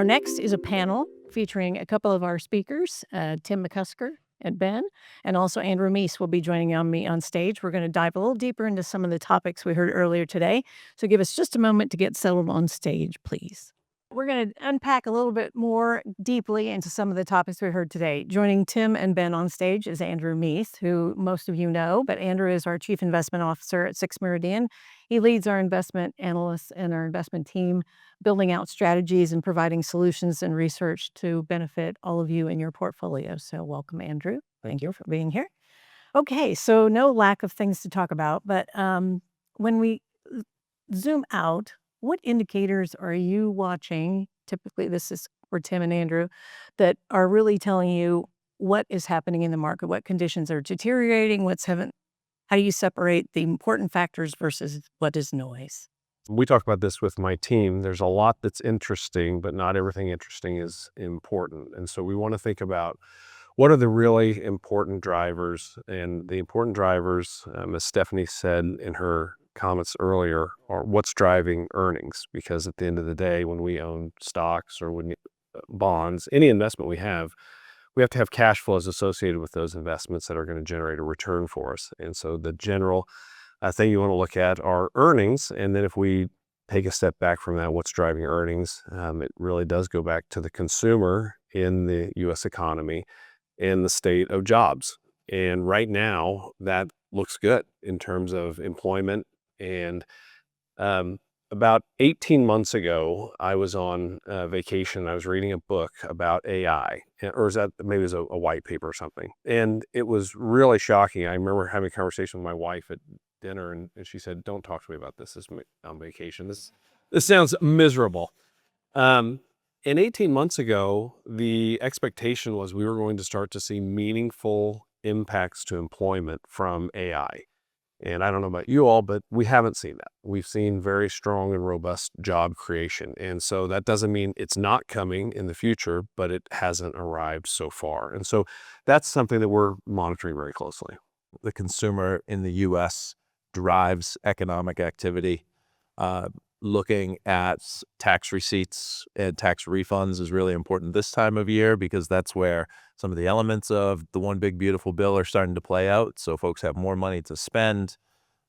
Our next is a panel featuring a couple of our speakers, Tim McCusker and Ben, and also Andrew Mies will be joining me on stage. We're going to dive a little deeper into some of the topics we heard earlier today. So give us just a moment to get settled on stage, please. We're going to unpack a little bit more deeply into some of the topics we heard today. Joining Tim and Ben on stage is Andrew Mies, who most of you know, but Andrew is our Chief Investment Officer at Meridian. He leads our investment analysts and our investment team, building out strategies and providing solutions and research to benefit all of you in your portfolio. So welcome, Andrew. Thank you for being here. Okay, so no lack of things to talk about, but when we zoom out, what indicators are you watching? Typically, this is for Tim and Andrew, that are really telling you what is happening in the market, what conditions are deteriorating, how do you separate the important factors versus what is noise? We talk about this with my team. There's a lot that's interesting, but not everything interesting is important. And so we want to think about what are the really important drivers. And the important drivers, as Stephanie said in her comments earlier, are what's driving earnings. Because at the end of the day, when we own stocks or bonds, any investment we have to have cash flows associated with those investments that are going to generate a return for us. And so the general thing you want to look at are earnings. And then if we take a step back from that, what's driving earnings? It really does go back to the consumer in the U.S. economy and the state of jobs. And right now, that looks good in terms of employment. And about 18 months ago, I was on vacation. I was reading a book about AI, or maybe it was a white paper or something. And it was really shocking. I remember having a conversation with my wife at dinner, and she said, "Don't talk to me about this. On vacation. This sounds miserable." And 18 months ago, the expectation was we were going to start to see meaningful impacts to employment from AI. And I don't know about you all, but we haven't seen that. We've seen very strong and robust job creation. And so that doesn't mean it's not coming in the future, but it hasn't arrived so far. And so that's something that we're monitoring very closely. The consumer in the U.S. drives economic activity. Looking at tax receipts and tax refunds is really important this time of year because that's where some of the elements of the One Big Beautiful Bill are starting to play out. So folks have more money to spend.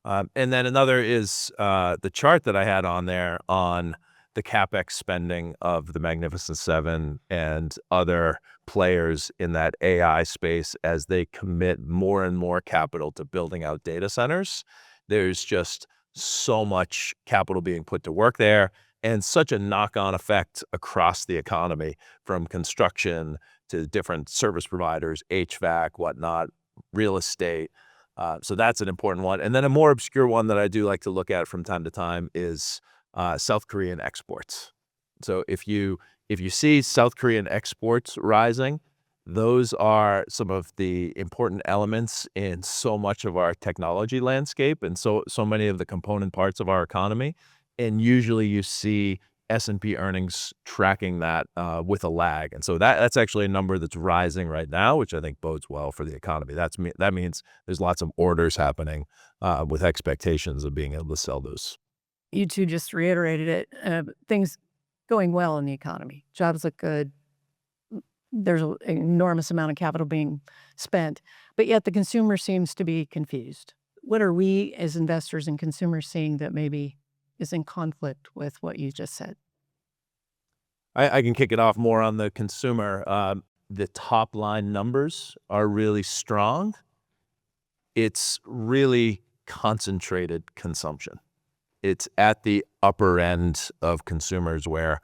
And then another is the chart that I had on there on the CapEx spending of the Magnificent Seven and other players in that AI space as they commit more and more capital to building out data centers. There's just so much capital being put to work there and such a knock-on effect across the economy from construction to different service providers, HVAC, whatnot, real estate. So that's an important one. And then a more obscure one that I do like to look at from time to time is South Korean exports. So if you see South Korean exports rising, those are some of the important elements in so much of our technology landscape and so many of the component parts of our economy. And usually you see S&P earnings tracking that with a lag. And so that's actually a number that's rising right now, which I think bodes well for the economy. That means there's lots of orders happening with expectations of being able to sell those. You two just reiterated it. Things going well in the economy. Jobs look good. There's an enormous amount of capital being spent, but yet the consumer seems to be confused. What are we as investors and consumers seeing that maybe is in conflict with what you just said? I can kick it off more on the consumer. The top line numbers are really strong. It's really concentrated consumption. It's at the upper end of consumers where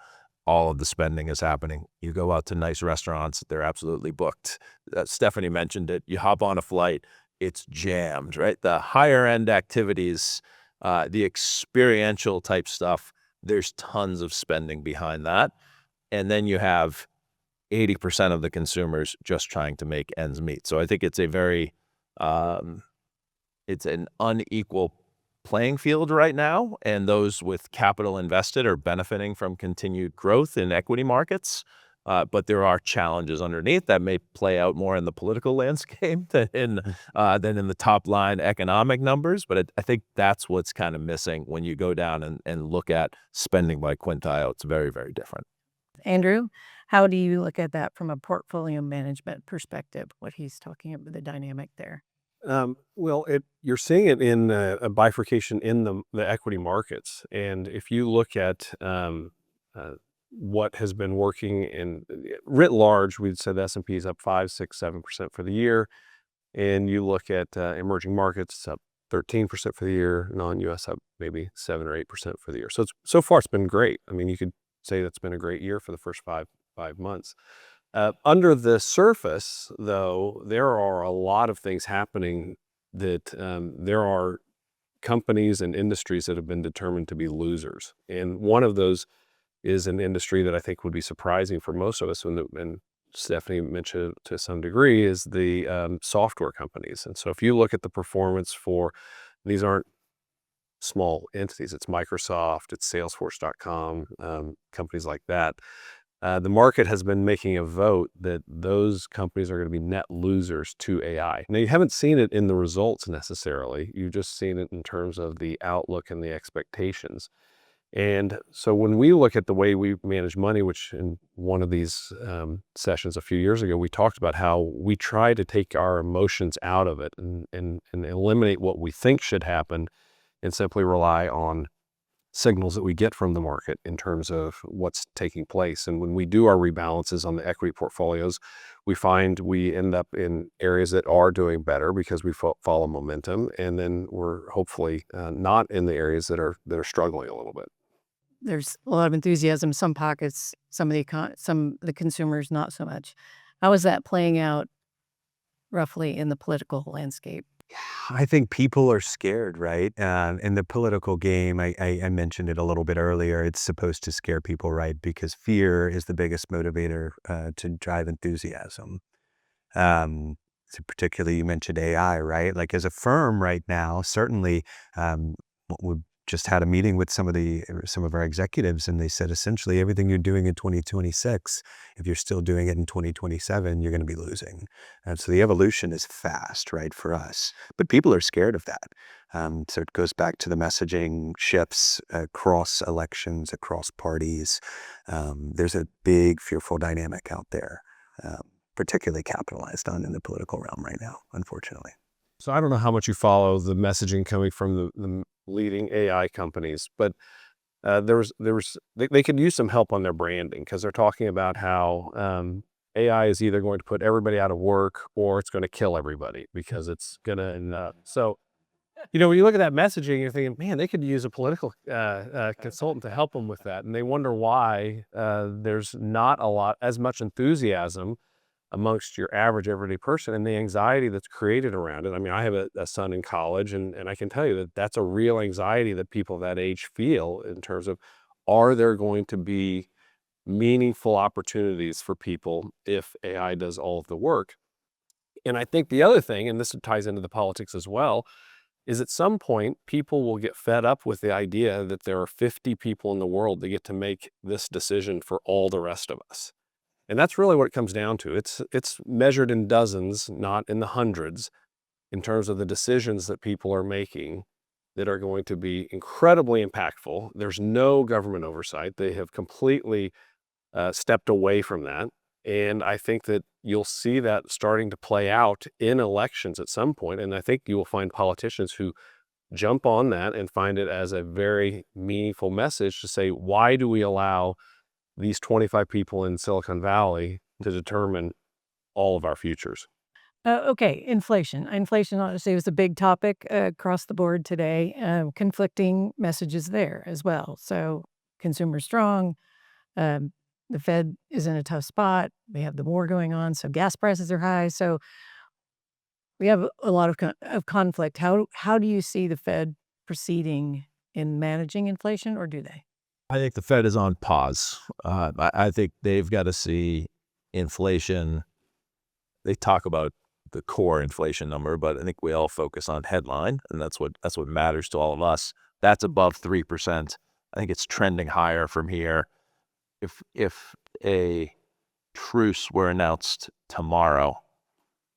all of the spending is happening. You go out to nice restaurants, they're absolutely booked. Stephanie mentioned it. You hop on a flight, it's jammed, right? The higher end activities, the experiential type stuff, there's tons of spending behind that. And then you have 80% of the consumers just trying to make ends meet. So I think it's it's an unequal playing field right now, and those with capital invested are benefiting from continued growth in equity markets. But there are challenges underneath that may play out more in the political landscape than in the top line economic numbers. But I think that's what's kind of missing when you go down and look at spending by quintile. It's very, very different. Andrew, how do you look at that from a portfolio management perspective, what he's talking about, the dynamic there? Well, you're seeing it in a bifurcation in the equity markets, and if you look at uh, what has been working in writ large, we'd said the S&P is up 5, 6, 7% for the year, and you look at emerging markets, it's up 13% for the year, non-US up maybe 7 or 8% for the year. So far it's been great. I mean, you could say that's been a great year for the first five months. Under the surface, though, there are a lot of things happening that there are companies and industries that have been determined to be losers. And one of those is an industry that I think would be surprising for most of us, and Stephanie mentioned it to some degree, is the software companies. And so if you look at the performance for, these aren't small entities, it's Microsoft, it's Salesforce.com, companies like that. The market has been making a vote that those companies are going to be net losers to AI. Now, you haven't seen it in the results necessarily. You've just seen it in terms of the outlook and the expectations. And so when we look at the way we manage money, which in one of these sessions a few years ago, we talked about how we try to take our emotions out of it and eliminate what we think should happen and simply rely on signals that we get from the market in terms of what's taking place. And when we do our rebalances on the equity portfolios, we find we end up in areas that are doing better because we follow momentum, and then we're hopefully not in the areas that are struggling a little bit. There's a lot of enthusiasm, some pockets, some of the consumers, not so much. How is that playing out roughly in the political landscape? I think people are scared, right? In the political game, I mentioned it a little bit earlier. It's supposed to scare people, right? Because fear is the biggest motivator to drive enthusiasm. So particularly, you mentioned AI, right? Like as a firm right now, certainly, we've just had a meeting with some of our executives, and they said essentially everything you're doing in 2026, if you're still doing it in 2027, you're going to be losing. And so the evolution is fast, right, for us. But people are scared of that. So it goes back to the messaging shifts across elections, across parties. There's a big fearful dynamic out there, particularly capitalized on in the political realm right now, unfortunately. So I don't know how much you follow the messaging coming from the leading AI companies, but they could use some help on their branding, because they're talking about how AI is either going to put everybody out of work or it's going to kill everybody because it's going to. So, when you look at that messaging, you're thinking, man, they could use a political consultant to help them with that, and they wonder why there's not as much enthusiasm amongst your average everyday person, and the anxiety that's created around it. I mean, I have a son in college, and I can tell you that that's a real anxiety that people that age feel in terms of, are there going to be meaningful opportunities for people if AI does all of the work? And I think the other thing, and this ties into the politics as well, is at some point people will get fed up with the idea that there are 50 people in the world that get to make this decision for all the rest of us. And that's really what it comes down to. It's measured in dozens, not in the hundreds, in terms of the decisions that people are making that are going to be incredibly impactful. There's no government oversight. They have completely stepped away from that. And I think that you'll see that starting to play out in elections at some point. And I think you will find politicians who jump on that and find it as a very meaningful message to say, why do we allow these 25 people in Silicon Valley to determine all of our futures? Okay, inflation. Inflation, honestly, was a big topic across the board today. Conflicting messages there as well. So, consumer strong. The Fed is in a tough spot. We have the war going on, so gas prices are high. So, we have a lot of conflict. How do you see the Fed proceeding in managing inflation, or do they? I think the Fed is on pause. I think they've got to see inflation. They talk about the core inflation number, but I think we all focus on headline, and that's what matters to all of us. That's above 3%. I think it's trending higher from here. If a truce were announced tomorrow,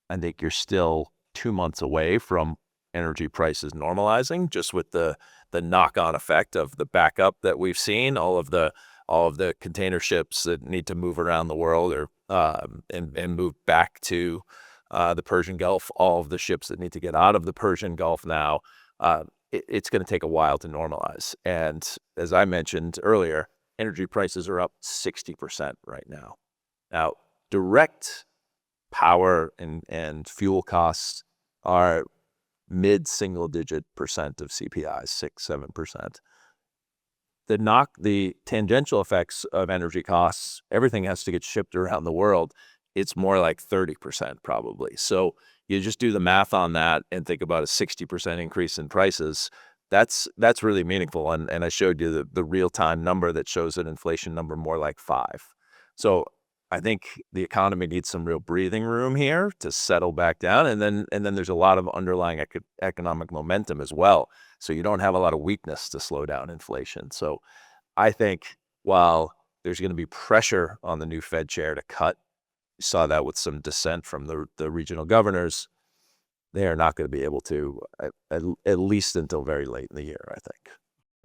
I think you're still 2 months away from energy prices normalizing, just with the knock-on effect of the backup that we've seen, all of the all of the container ships that need to move around the world or and move back to the Persian Gulf, all of the ships that need to get out of the Persian Gulf now, it's going to take a while to normalize. And as I mentioned earlier, energy prices are up 60% right now. Now, direct power and fuel costs are mid-single-digit percent of CPI, 6-7%. The tangential effects of energy costs, everything has to get shipped around the world. It's more like 30% probably. So you just do the math on that and think about a 60% increase in prices. That's really meaningful. And I showed you the real-time number that shows an inflation number more like 5. So I think the economy needs some real breathing room here to settle back down. And then there's a lot of underlying economic momentum as well. So you don't have a lot of weakness to slow down inflation. So I think while there's going to be pressure on the new Fed chair to cut, you saw that with some dissent from the regional governors, they are not going to be able to, at least until very late in the year, I think.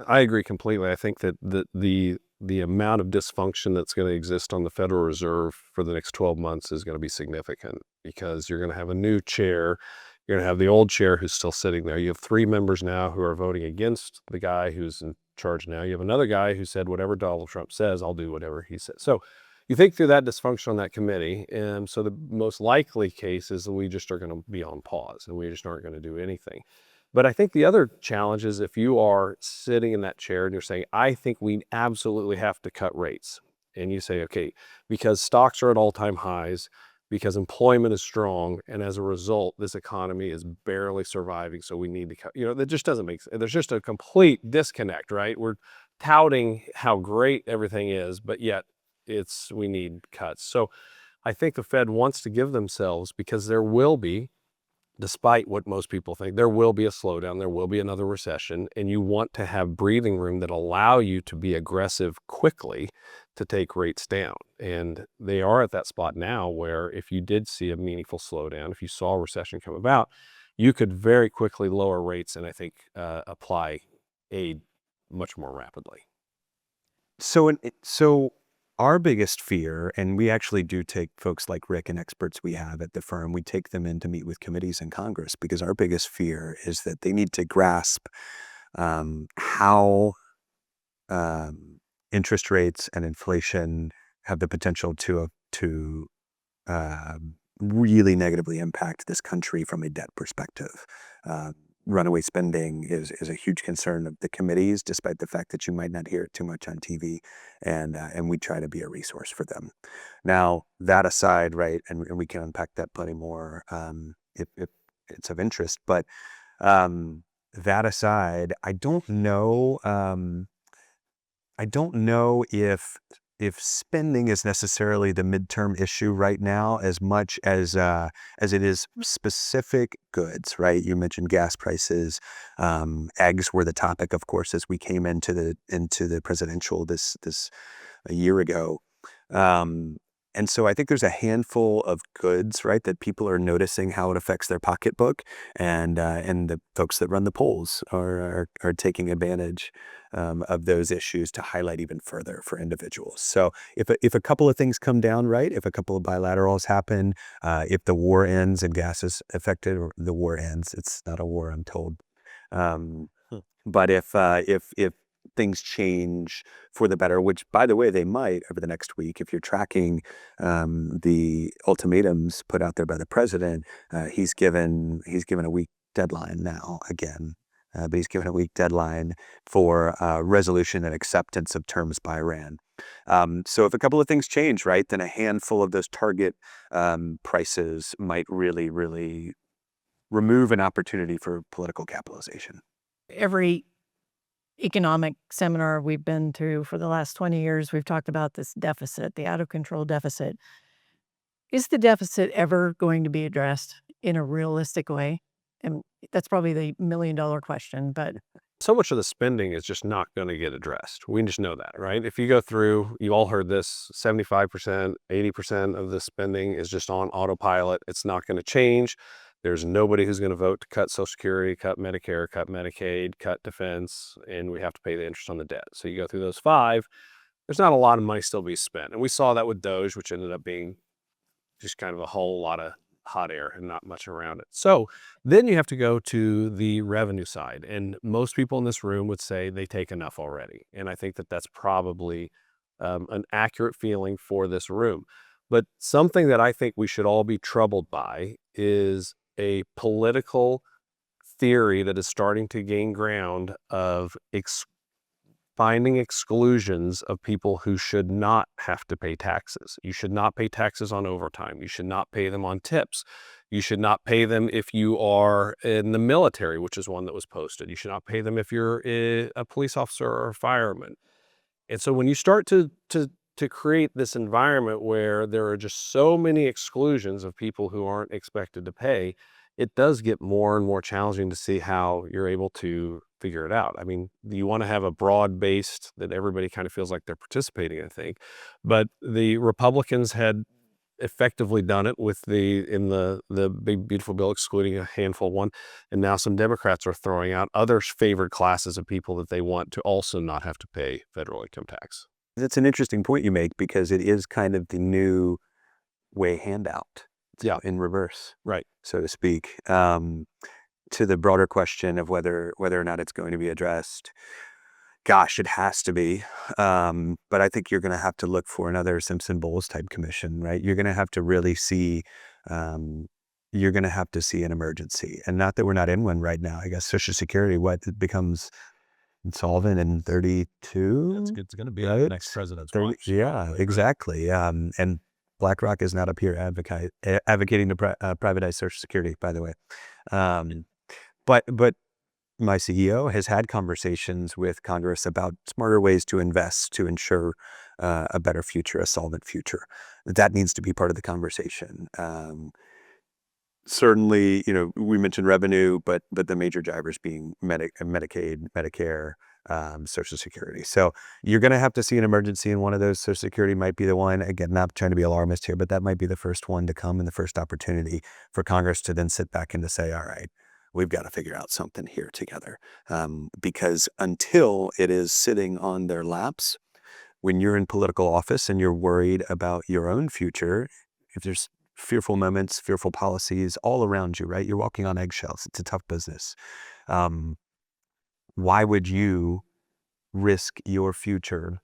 I agree completely. I think that the amount of dysfunction that's going to exist on the Federal Reserve for the next 12 months is going to be significant because you're going to have a new chair. You're going to have the old chair who's still sitting there. You have 3 members now who are voting against the guy who's in charge now. You have another guy who said, whatever Donald Trump says, I'll do whatever he says. So you think through that dysfunction on that committee. And so the most likely case is that we just are going to be on pause and we just aren't going to do anything. But I think the other challenge is if you are sitting in that chair and you're saying, I think we absolutely have to cut rates. And you say, okay, because stocks are at all-time highs, because employment is strong, and as a result, this economy is barely surviving, so we need to cut. That just doesn't make sense. There's just a complete disconnect, right? We're touting how great everything is, but yet we need cuts. So I think the Fed wants to give themselves, because there will be, despite what most people think, there will be a slowdown, there will be another recession, and you want to have breathing room that allow you to be aggressive quickly to take rates down. And they are at that spot now where if you did see a meaningful slowdown, if you saw a recession come about, you could very quickly lower rates and I think apply aid much more rapidly. So our biggest fear, and we actually do take folks like Rick and experts we have at the firm, we take them in to meet with committees in Congress because our biggest fear is that they need to grasp how interest rates and inflation have the potential to really negatively impact this country from a debt perspective. Runaway spending is a huge concern of the committees, despite the fact that you might not hear it too much on TV, and we try to be a resource for them. Now, that aside, right, and we can unpack that plenty more if it's of interest, but that aside, I don't know if spending is necessarily the midterm issue right now as much as it is specific goods, right? You mentioned gas prices. Eggs were the topic, of course, as we came into the presidential this a year ago. And so I think there's a handful of goods, right, that people are noticing how it affects their pocketbook, and the folks that run the polls are taking advantage of those issues to highlight even further for individuals. So if a couple of things come down right, if a couple of bilaterals happen, if the war ends and gas is affected, or the war ends, it's not a war, I'm told. But if things change for the better, which by the way they might over the next week, if you're tracking the ultimatums put out there by the president, he's given a week deadline now again. But he's given a week deadline for resolution and acceptance of terms by Iran. So if a couple of things change, right, then a handful of those target prices might really, really remove an opportunity for political capitalization. Every economic seminar we've been through for the last 20 years, we've talked about this deficit, the out of control deficit. Is the deficit ever going to be addressed in a realistic way? And that's probably the $1 million question, but so much of the spending is just not going to get addressed. We just know that, right? If you go through, you all heard this, 75%, 80% of the spending is just on autopilot. It's not going to change. There's nobody who's going to vote to cut Social Security, cut Medicare, cut Medicaid, cut defense, and we have to pay the interest on the debt. So you go through those 5, there's not a lot of money still to be spent. And we saw that with Doge, which ended up being just kind of a whole lot of hot air and not much around it. So then you have to go to the revenue side. And most people in this room would say they take enough already. And I think that that's probably an accurate feeling for this room. But something that I think we should all be troubled by is a political theory that is starting to gain ground of finding exclusions of people who should not have to pay taxes. You should not pay taxes on overtime. You should not pay them on tips. You should not pay them if you are in the military, which is one that was posted. You should not pay them if you're a police officer or a fireman. And so when you start to create this environment where there are just so many exclusions of people who aren't expected to pay, it does get more and more challenging to see how you're able to figure it out. I mean, you want to have a broad-based that everybody kind of feels like they're participating, I think. But the Republicans had effectively done it with the big beautiful bill excluding a handful one, and now some Democrats are throwing out other favored classes of people that they want to also not have to pay federal income tax. That's an interesting point you make, because it is kind of the new way handout. Yeah. In reverse, Right. so to speak. To the broader question of whether or not it's going to be addressed, gosh, it has to be. But I think you're going to have to look for another Simpson Bowles type commission, right? You're going to have to really see, you're going to have to see an emergency. And not that we're not in one right now. I guess Social Security, it becomes insolvent in 32? It's going to be the next president's watch. Yeah, exactly. And BlackRock is not up here advocating to privatize Social Security, by the way. But my CEO has had conversations with Congress about smarter ways to invest to ensure a better future, a solvent future. That needs to be part of the conversation. Certainly, we mentioned revenue, but the major drivers being Medicaid, Medicare, Social Security. So you're going to have to see an emergency in one of those. Social Security might be the one. Again, not trying to be alarmist here, but that might be the first one to come and the first opportunity for Congress to then sit back and to say, all right, we've got to figure out something here together. Because until it is sitting on their laps, when you're in political office and you're worried about your own future, if there's fearful moments, fearful policies all around you, right? You're walking on eggshells. It's a tough business. Why would you risk your future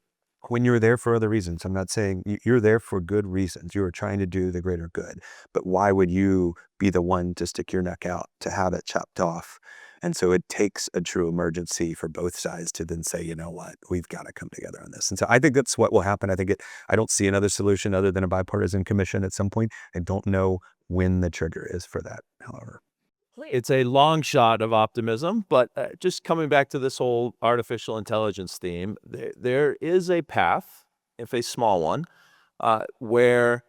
when you're there for other reasons? I'm not saying you're there for good reasons. You are trying to do the greater good. But why would you be the one to stick your neck out to have it chopped off? And so it takes a true emergency for both sides to then say, you know what, we've got to come together on this. And so I think that's what will happen. I don't see another solution other than a bipartisan commission at some point. I don't know when the trigger is for that, however. It's a long shot of optimism, but just coming back to this whole artificial intelligence theme, there is a path, if a small one, where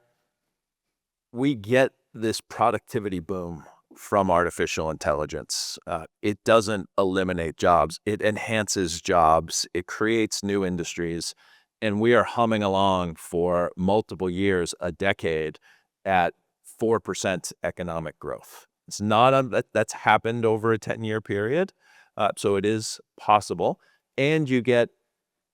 we get this productivity boom from artificial intelligence. It doesn't eliminate jobs. It enhances jobs. It creates new industries. And we are humming along for multiple years, a decade, at 4% economic growth. It's not that's happened over a 10-year period. So it is possible. And you get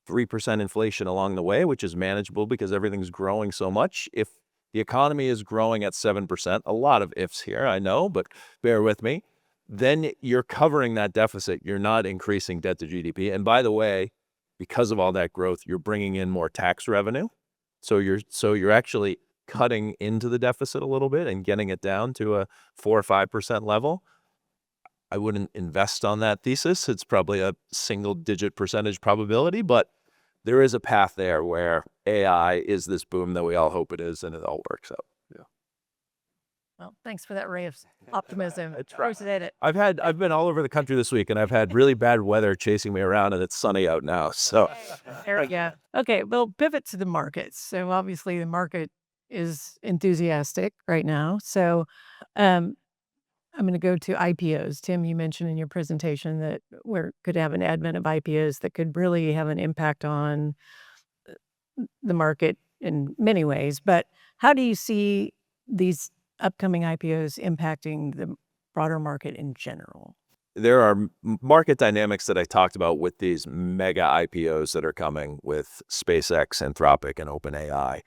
3% inflation along the way, which is manageable because everything's growing so much. If the economy is growing at 7%, a lot of ifs here, I know, but bear with me, then you're covering that deficit. You're not increasing debt to GDP. And by the way, because of all that growth, you're bringing in more tax revenue. So you're actually cutting into the deficit a little bit and getting it down to a 4 or 5% level. I wouldn't invest on that thesis. It's probably a single-digit percentage probability, but there is a path there where AI is this boom that we all hope it is, and it all works out. Yeah. Well, thanks for that ray of optimism. It's right. Appreciate it. I've been all over the country this week, and I've had really bad weather chasing me around, and it's sunny out now. So There we go. Okay, we'll pivot to the markets. So obviously the market is enthusiastic right now. So I'm going to go to IPOs. Tim, you mentioned in your presentation that we could have an advent of IPOs that could really have an impact on the market in many ways. But how do you see these upcoming IPOs impacting the broader market in general? there are market dynamics that I talked about with these mega IPOs that are coming with SpaceX, Anthropic, and OpenAI.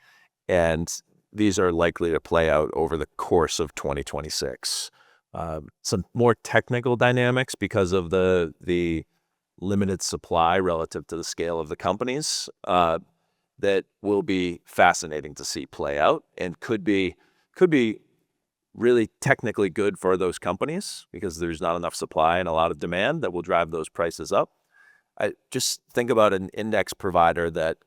And these are likely to play out over the course of 2026. Some more technical dynamics because of the limited supply relative to the scale of the companies that will be fascinating to see play out and could be really technically good for those companies because there's not enough supply and a lot of demand that will drive those prices up. I just think about an index provider that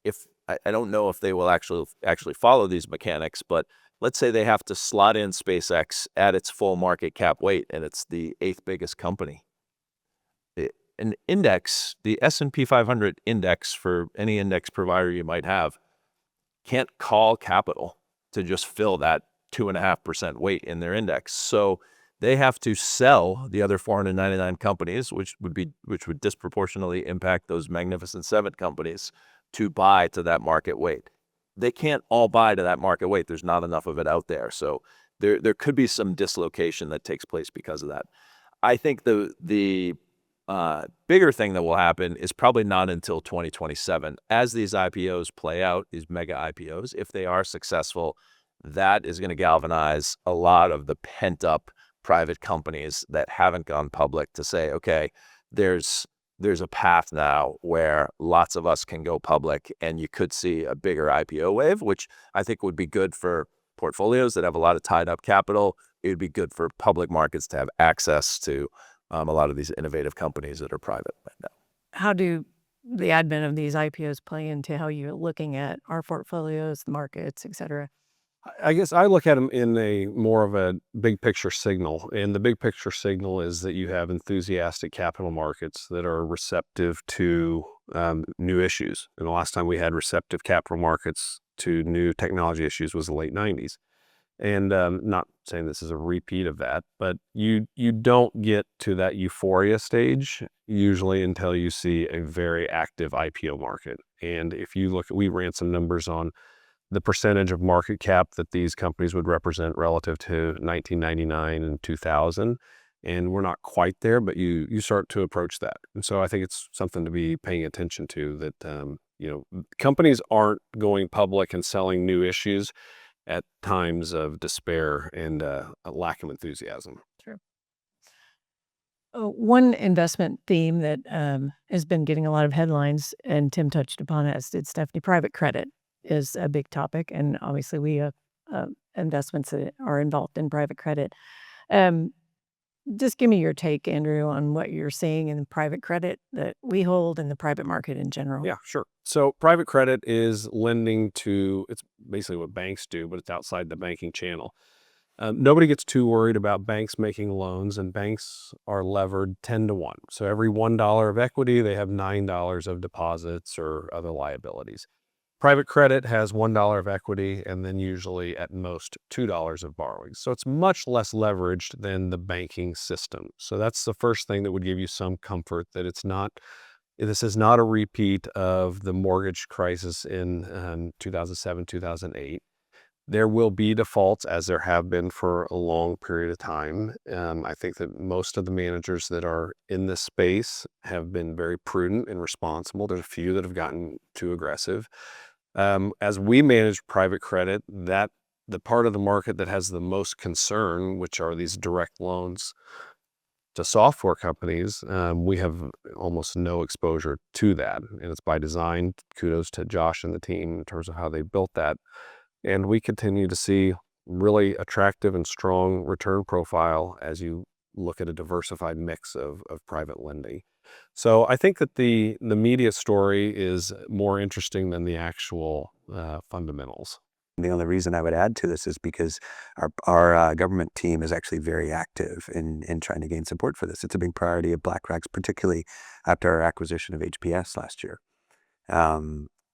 if I don't know if they will actually follow these mechanics, but let's say they have to slot in SpaceX at its full market cap weight and it's the 8th biggest company. An index, the S&P 500 index for any index provider you might have, can't call capital to just fill that 2.5% weight in their index. So they have to sell the other 499 companies, which would disproportionately impact those Magnificent Seven companies, to buy to that market weight. They can't all buy to that market weight. There's not enough of it out there. So there could be some dislocation that takes place because of that. I think the bigger thing that will happen is probably not until 2027. As these IPOs play out, these mega IPOs, if they are successful, that is going to galvanize a lot of the pent-up private companies that haven't gone public to say, okay, there's a path now where lots of us can go public, and you could see a bigger IPO wave, which I think would be good for portfolios that have a lot of tied up capital. It would be good for public markets to have access to a lot of these innovative companies that are private right now. How do the advent of these IPOs play into how you're looking at our portfolios, the markets, et cetera? I guess I look at them in a more of a big picture signal. And the big picture signal is that you have enthusiastic capital markets that are receptive to new issues. And the last time we had receptive capital markets to new technology issues was the late 90s. And not saying this is a repeat of that, but you don't get to that euphoria stage usually until you see a very active IPO market. And if you look, we ran some numbers on the percentage of market cap that these companies would represent relative to 1999 and 2000. And we're not quite there, but you start to approach that. And so I think it's something to be paying attention to, that companies aren't going public and selling new issues at times of despair and a lack of enthusiasm. True. One investment theme that has been getting a lot of headlines, and Tim touched upon it, as did Stephanie, private credit is a big topic. And obviously we have investments that are involved in private credit. Just give me your take, Andrew, on what you're seeing in private credit that we hold in the private market in general. Yeah, sure. So private credit is lending to, it's basically what banks do, but it's outside the banking channel. Nobody gets too worried about banks making loans, and banks are levered 10 to 1. So every $1 of equity, they have $9 of deposits or other liabilities. Private credit has $1 of equity and then usually at most $2 of borrowing. So it's much less leveraged than the banking system. So that's the first thing that would give you some comfort that this is not a repeat of the mortgage crisis in 2007, 2008. There will be defaults, as there have been for a long period of time. I think that most of the managers that are in this space have been very prudent and responsible. There's a few that have gotten too aggressive. As we manage private credit, that the part of the market that has the most concern, which are these direct loans to software companies, we have almost no exposure to that. And it's by design. Kudos to Josh and the team in terms of how they built that. And we continue to see really attractive and strong return profile as you look at a diversified mix of private lending. So I think that the media story is more interesting than the actual fundamentals. The only reason I would add to this is because our government team is actually very active in trying to gain support for this. It's a big priority of BlackRock's, particularly after our acquisition of HPS last year.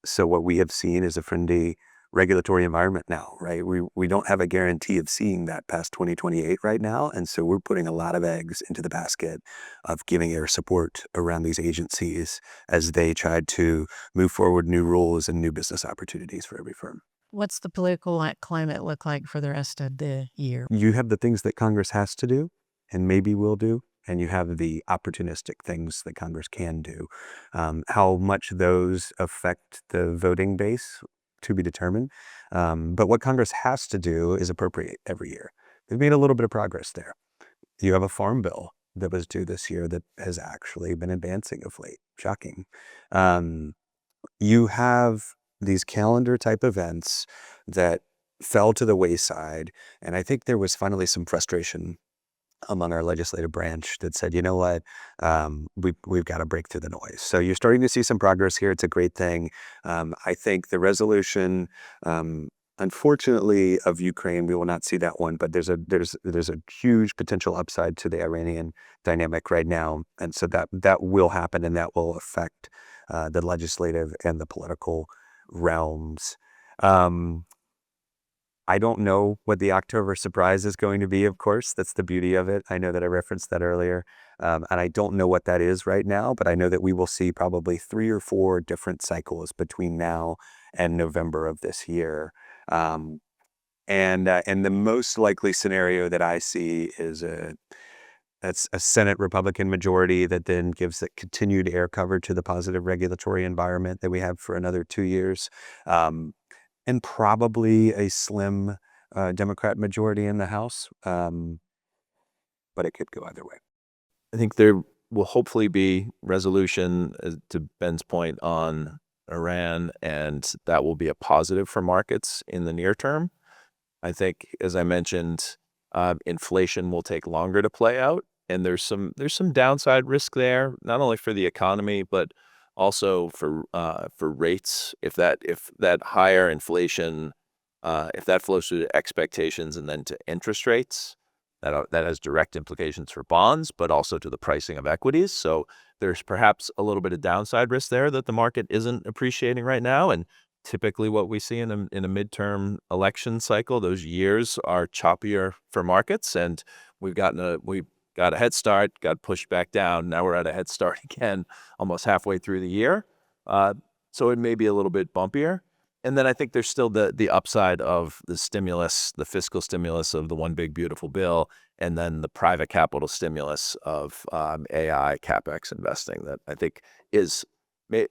So what we have seen is a friendly regulatory environment now, right? We don't have a guarantee of seeing that past 2028 right now. And so we're putting a lot of eggs into the basket of giving our support around these agencies as they try to move forward new rules and new business opportunities for every firm. What's the political climate look like for the rest of the year? You have the things that Congress has to do and maybe will do, and you have the opportunistic things that Congress can do. How much those affect the voting base to be determined. But what Congress has to do is appropriate every year. They've made a little bit of progress there. You have a farm bill that was due this year that has actually been advancing of late. Shocking. You have these calendar type events that fell to the wayside. And I think there was finally some frustration among our legislative branch that said, you know what, we've got to break through the noise. So you're starting to see some progress here. It's a great thing. I think the resolution, unfortunately, of Ukraine, we will not see that one, but there's a huge potential upside to the Iranian dynamic right now. And so that will happen, and that will affect the legislative and the political realms. I don't know what the October surprise is going to be, of course. That's the beauty of it. I know that I referenced that earlier. And I don't know what that is right now, but I know that we will see probably 3 or 4 different cycles between now and November of this year. And the most likely scenario that I see is that's a Senate Republican majority that then gives the continued air cover to the positive regulatory environment that we have for another 2 years. And probably a slim Democrat majority in the House, but it could go either way. I think there will hopefully be resolution, to Ben's point, on Iran, and that will be a positive for markets in the near term. I think, as I mentioned, inflation will take longer to play out, and there's some downside risk there, not only for the economy but also for rates. If that higher inflation, if that flows through to expectations and then to interest rates, that has direct implications for bonds, but also to the pricing of equities. So there's perhaps a little bit of downside risk there that the market isn't appreciating right now. And typically what we see in a midterm election cycle, those years are choppier for markets, and we got a head start, got pushed back down. Now we're at a head start again, almost halfway through the year. So it may be a little bit bumpier. And then I think there's still the upside of the stimulus, the fiscal stimulus of the one big beautiful bill, and then the private capital stimulus of AI CapEx investing that I think is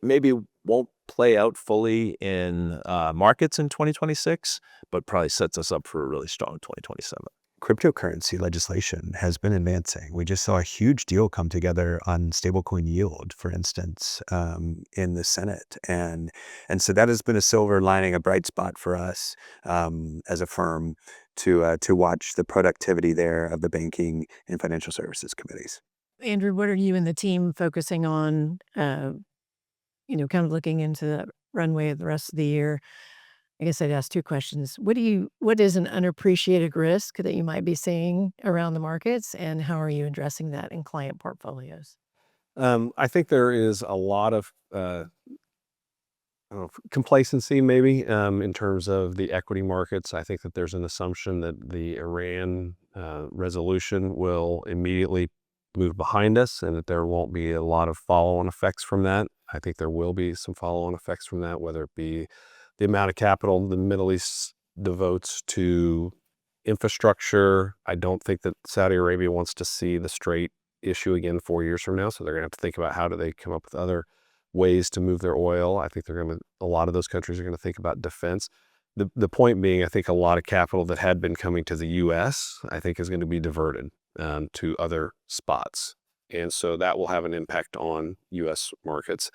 maybe won't play out fully in markets in 2026, but probably sets us up for a really strong 2027. Cryptocurrency legislation has been advancing. We just saw a huge deal come together on stablecoin yield, for instance, in the Senate. And so that has been a silver lining, a bright spot for us as a firm to watch the productivity there of the banking and financial services committees. Andrew, what are you and the team focusing on, kind of looking into the runway of the rest of the year? I guess I'd ask 2 questions. What is an unappreciated risk that you might be seeing around the markets, and how are you addressing that in client portfolios? I think there is a lot of complacency maybe in terms of the equity markets. I think that there's an assumption that the Iran resolution will immediately move behind us and that there won't be a lot of follow-on effects from that. I think there will be some follow-on effects from that, whether it be the amount of capital the Middle East devotes to infrastructure. I don't think that Saudi Arabia wants to see the Strait issue again 4 years from now, so they're going to have to think about how do they come up with other ways to move their oil. I think a lot of those countries are going to think about defense. The point being, I think a lot of capital that had been coming to the U.S., I think is going to be diverted to other spots. And so that will have an impact on U.S. markets.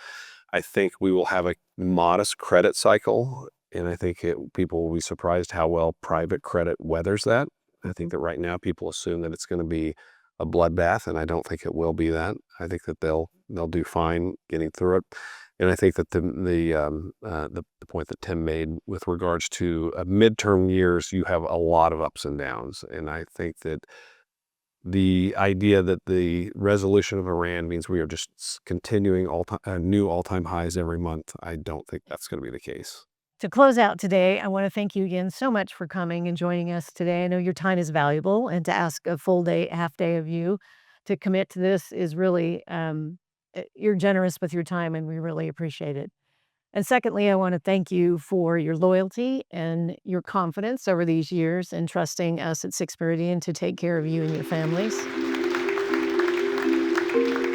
I think we will have a modest credit cycle, and I think people will be surprised how well private credit weathers that. I think that right now people assume that it's going to be a bloodbath, and I don't think it will be that. I think that they'll do fine getting through it. And I think that the point that Tim made with regards to midterm years, you have a lot of ups and downs, and I think that the idea that the resolution of Iran means we are just continuing new all-time highs every month, I don't think that's going to be the case. To close out today, I want to thank you again so much for coming and joining us today. I know your time is valuable, and to ask a full day, half day of you to commit to this is really, you're generous with your time, and we really appreciate it. And secondly, I want to thank you for your loyalty and your confidence over these years and trusting us at Sixth Meridian to take care of you and your families. you.